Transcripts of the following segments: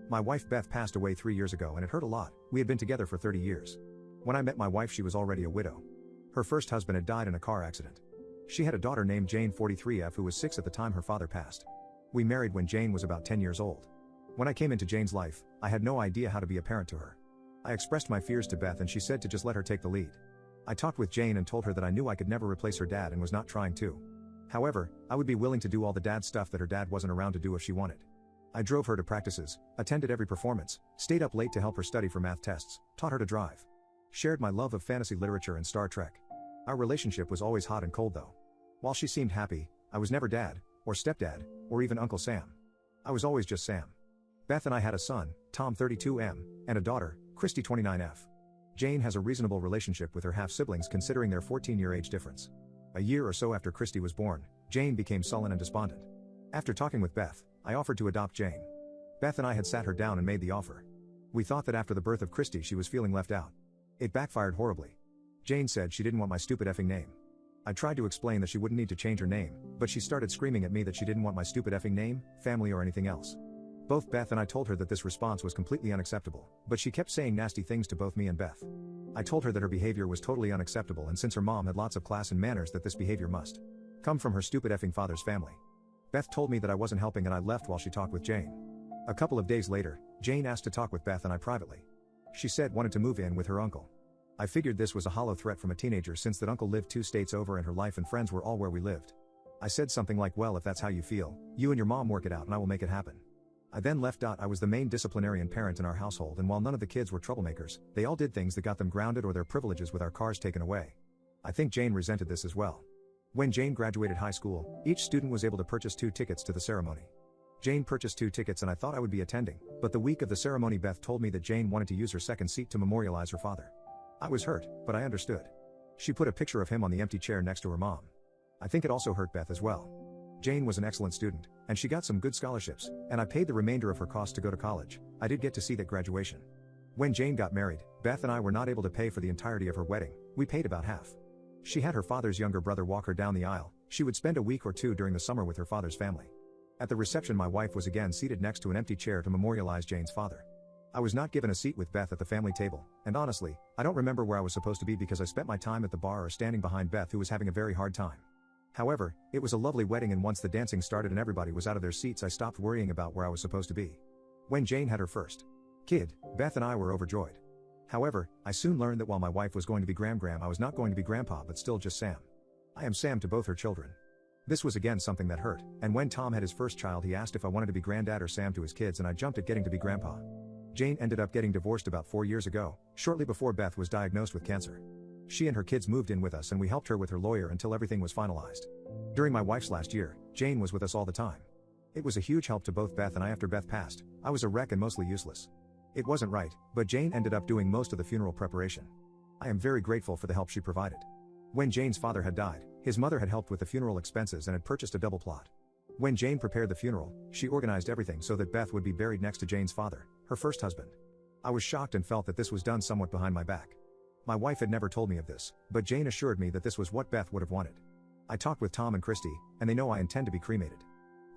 My wife Beth passed away 3 years ago and it hurt a lot. We had been together for 30 years. When I met my wife she was already a widow. Her first husband had died in a car accident. She had a daughter named Jane 43F who was 6 at the time her father passed. We married when Jane was about 10 years old. When I came into Jane's life, I had no idea how to be a parent to her. I expressed my fears to Beth and she said to just let her take the lead. I talked with Jane and told her that I knew I could never replace her dad and was not trying to. However, I would be willing to do all the dad stuff that her dad wasn't around to do if she wanted. I drove her to practices, attended every performance, stayed up late to help her study for math tests, taught her to drive. Shared my love of fantasy literature and Star Trek. Our relationship was always hot and cold though. While she seemed happy, I was never dad, or stepdad, or even Uncle Sam. I was always just Sam. Beth and I had a son, Tom 32M, and a daughter, Christy 29F. Jane has a reasonable relationship with her half-siblings considering their 14-year age difference. A year or so after Christy was born, Jane became sullen and despondent. After talking with Beth, I offered to adopt Jane. Beth and I had sat her down and made the offer. We thought that after the birth of Christy she was feeling left out. It backfired horribly. Jane said she didn't want my stupid effing name. I tried to explain that she wouldn't need to change her name, but she started screaming at me that she didn't want my stupid effing name, family or anything else. Both Beth and I told her that this response was completely unacceptable, but she kept saying nasty things to both me and Beth. I told her that her behavior was totally unacceptable and since her mom had lots of class and manners that this behavior must come from her stupid effing father's family. Beth told me that I wasn't helping and I left while she talked with Jane. A couple of days later, Jane asked to talk with Beth and I privately. She said wanted to move in with her uncle. I figured this was a hollow threat from a teenager since that uncle lived 2 states over and her life and friends were all where we lived. I said something like, well, if that's how you feel, you and your mom work it out and I will make it happen. I then left. I was the main disciplinarian parent in our household and while none of the kids were troublemakers, they all did things that got them grounded or their privileges with our cars taken away. I think Jane resented this as well. When Jane graduated high school, each student was able to purchase 2 tickets to the ceremony. Jane purchased 2 tickets and I thought I would be attending, but the week of the ceremony Beth told me that Jane wanted to use her second seat to memorialize her father. I was hurt, but I understood. She put a picture of him on the empty chair next to her mom. I think it also hurt Beth as well. Jane was an excellent student, and she got some good scholarships, and I paid the remainder of her cost to go to college. I did get to see that graduation. When Jane got married, Beth and I were not able to pay for the entirety of her wedding. We paid about half. She had her father's younger brother walk her down the aisle. She would spend a week or 2 during the summer with her father's family. At the reception my wife was again seated next to an empty chair to memorialize Jane's father. I was not given a seat with Beth at the family table, and honestly, I don't remember where I was supposed to be because I spent my time at the bar or standing behind Beth who was having a very hard time. However, it was a lovely wedding and once the dancing started and everybody was out of their seats I stopped worrying about where I was supposed to be. When Jane had her first kid, Beth and I were overjoyed. However, I soon learned that while my wife was going to be Gram, I was not going to be Grandpa but still just Sam. I am Sam to both her children. This was again something that hurt, and when Tom had his first child he asked if I wanted to be Granddad or Sam to his kids and I jumped at getting to be Grandpa. Jane ended up getting divorced about 4 years ago, shortly before Beth was diagnosed with cancer. She and her kids moved in with us and we helped her with her lawyer until everything was finalized. During my wife's last year, Jane was with us all the time. It was a huge help to both Beth and I. After Beth passed, I was a wreck and mostly useless. It wasn't right, but Jane ended up doing most of the funeral preparation. I am very grateful for the help she provided. When Jane's father had died, his mother had helped with the funeral expenses and had purchased a double plot. When Jane prepared the funeral, she organized everything so that Beth would be buried next to Jane's father, her first husband. I was shocked and felt that this was done somewhat behind my back. My wife had never told me of this, but Jane assured me that this was what Beth would have wanted. I talked with Tom and Christy, and they know I intend to be cremated.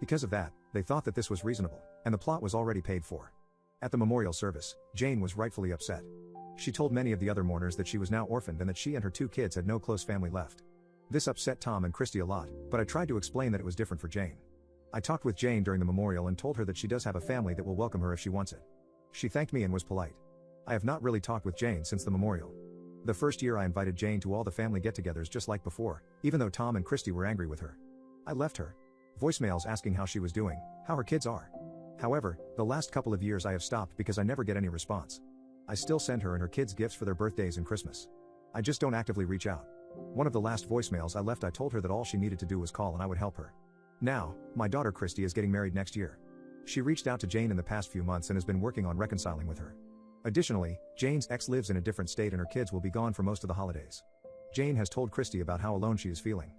Because of that, they thought that this was reasonable, and the plot was already paid for. At the memorial service, Jane was rightfully upset. She told many of the other mourners that she was now orphaned and that she and her 2 kids had no close family left. This upset Tom and Christy a lot, but I tried to explain that it was different for Jane. I talked with Jane during the memorial and told her that she does have a family that will welcome her if she wants it. She thanked me and was polite. I have not really talked with Jane since the memorial. The first year I invited Jane to all the family get-togethers just like before, even though Tom and Christy were angry with her. I left her voicemails asking how she was doing, how her kids are. However, the last couple of years I have stopped because I never get any response. I still send her and her kids gifts for their birthdays and Christmas. I just don't actively reach out. One of the last voicemails I left I told her that all she needed to do was call and I would help her. Now, my daughter Christy is getting married next year. She reached out to Jane in the past few months and has been working on reconciling with her. Additionally, Jane's ex lives in a different state and her kids will be gone for most of the holidays. Jane has told Christy about how alone she is feeling.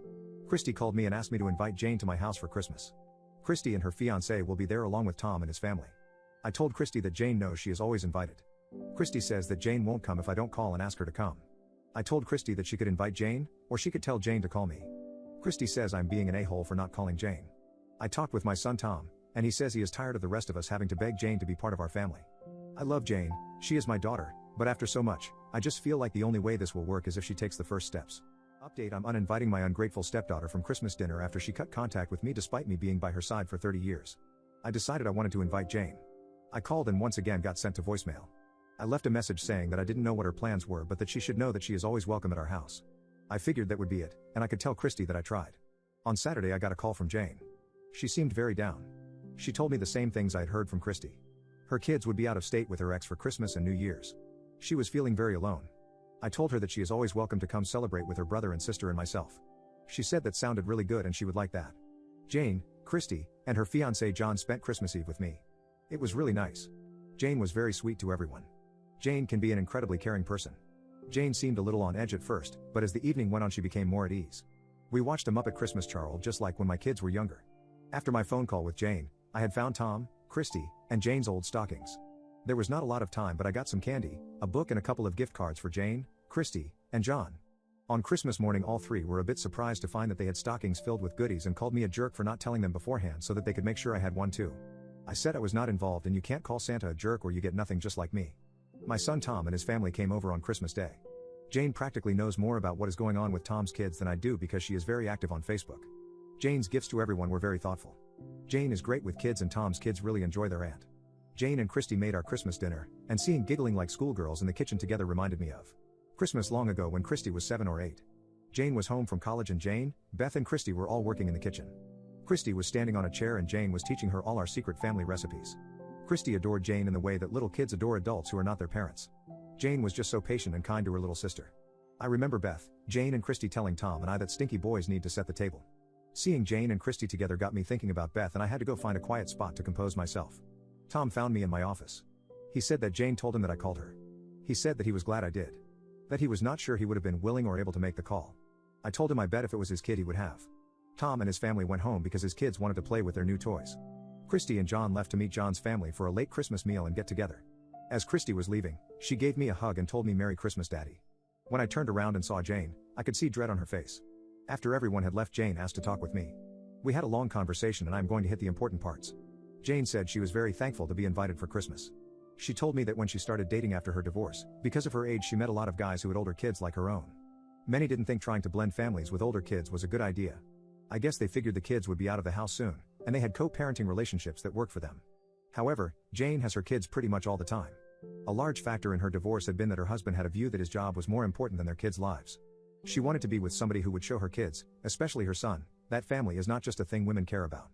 Christy called me and asked me to invite Jane to my house for Christmas. Christy and her fiancé will be there along with Tom and his family. I told Christy that Jane knows she is always invited. Christy says that Jane won't come if I don't call and ask her to come. I told Christy that she could invite Jane, or she could tell Jane to call me. Christy says I'm being an a-hole for not calling Jane. I talked with my son Tom, and he says he is tired of the rest of us having to beg Jane to be part of our family. I love Jane, she is my daughter, but after so much, I just feel like the only way this will work is if she takes the first steps. Update: I'm uninviting my ungrateful stepdaughter from Christmas dinner after she cut contact with me despite me being by her side for 30 years. I decided I wanted to invite Jane. I called and once again got sent to voicemail. I left a message saying that I didn't know what her plans were but that she should know that she is always welcome at our house. I figured that would be it, and I could tell Christy that I tried. On Saturday I got a call from Jane. She seemed very down. She told me the same things I had heard from Christy. Her kids would be out of state with her ex for Christmas and New Year's. She was feeling very alone. I told her that she is always welcome to come celebrate with her brother and sister and myself. She said that sounded really good and she would like that. Jane, Christy, and her fiancé John spent Christmas Eve with me. It was really nice. Jane was very sweet to everyone. Jane can be an incredibly caring person. Jane seemed a little on edge at first, but as the evening went on she became more at ease. We watched a Muppet Christmas Carol just like when my kids were younger. After my phone call with Jane, I had found Tom, Christy, and Jane's old stockings. There was not a lot of time but I got some candy, a book and a couple of gift cards for Jane, Christy, and John. On Christmas morning all three were a bit surprised to find that they had stockings filled with goodies and called me a jerk for not telling them beforehand so that they could make sure I had one too. I said I was not involved and you can't call Santa a jerk or you get nothing just like me. My son Tom and his family came over on Christmas Day. Jane practically knows more about what is going on with Tom's kids than I do because she is very active on Facebook. Jane's gifts to everyone were very thoughtful. Jane is great with kids and Tom's kids really enjoy their aunt. Jane and Christy made our Christmas dinner, and seeing giggling like schoolgirls in the kitchen together reminded me of Christmas long ago when Christy was 7 or 8. Jane was home from college and Jane, Beth and Christy were all working in the kitchen. Christy was standing on a chair and Jane was teaching her all our secret family recipes. Christy adored Jane in the way that little kids adore adults who are not their parents. Jane was just so patient and kind to her little sister. I remember Beth, Jane and Christy telling Tom and I that stinky boys need to set the table. Seeing Jane and Christy together got me thinking about Beth and I had to go find a quiet spot to compose myself. Tom found me in my office. He said that Jane told him that I called her. He said that he was glad I did. That he was not sure he would have been willing or able to make the call. I told him I bet if it was his kid he would have. Tom and his family went home because his kids wanted to play with their new toys. Christy and John left to meet John's family for a late Christmas meal and get together. As Christy was leaving, she gave me a hug and told me Merry Christmas Daddy. When I turned around and saw Jane, I could see dread on her face. After everyone had left, Jane asked to talk with me. We had a long conversation and I'm going to hit the important parts. Jane said she was very thankful to be invited for Christmas. She told me that when she started dating after her divorce, because of her age she met a lot of guys who had older kids like her own. Many didn't think trying to blend families with older kids was a good idea. I guess they figured the kids would be out of the house soon, and they had co-parenting relationships that worked for them. However, Jane has her kids pretty much all the time. A large factor in her divorce had been that her husband had a view that his job was more important than their kids' lives. She wanted to be with somebody who would show her kids, especially her son, that family is not just a thing women care about.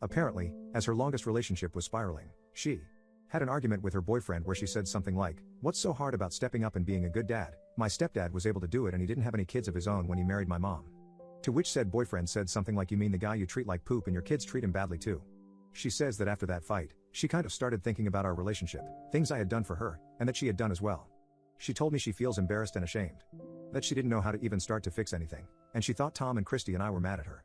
Apparently, as her longest relationship was spiraling, she had an argument with her boyfriend where she said something like, "What's so hard about stepping up and being a good dad? My stepdad was able to do it and he didn't have any kids of his own when he married my mom." To which said boyfriend said something like, "You mean the guy you treat like poop and your kids treat him badly too?" She says that after that fight, she kind of started thinking about our relationship, things I had done for her, and that she had done as well. She told me she feels embarrassed and ashamed. That she didn't know how to even start to fix anything, and she thought Tom and Christy and I were mad at her.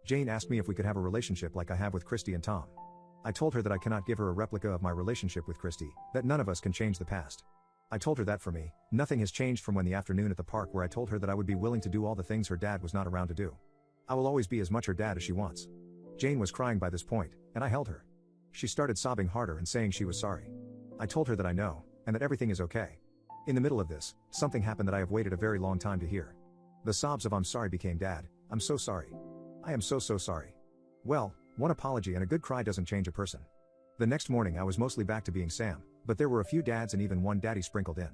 Jane asked me if we could have a relationship like I have with Christy and Tom. I told her that I cannot give her a replica of my relationship with Christy, that none of us can change the past. I told her that for me, nothing has changed from when the afternoon at the park where I told her that I would be willing to do all the things her dad was not around to do. I will always be as much her dad as she wants. Jane was crying by this point, and I held her. She started sobbing harder and saying she was sorry. I told her that I know, and that everything is okay. In the middle of this, something happened that I have waited a very long time to hear. The sobs of "I'm sorry" became "Dad, I'm so sorry. I am so sorry." Well, one apology and a good cry doesn't change a person. The next morning I was mostly back to being Sam, but there were a few dads and even one daddy sprinkled in.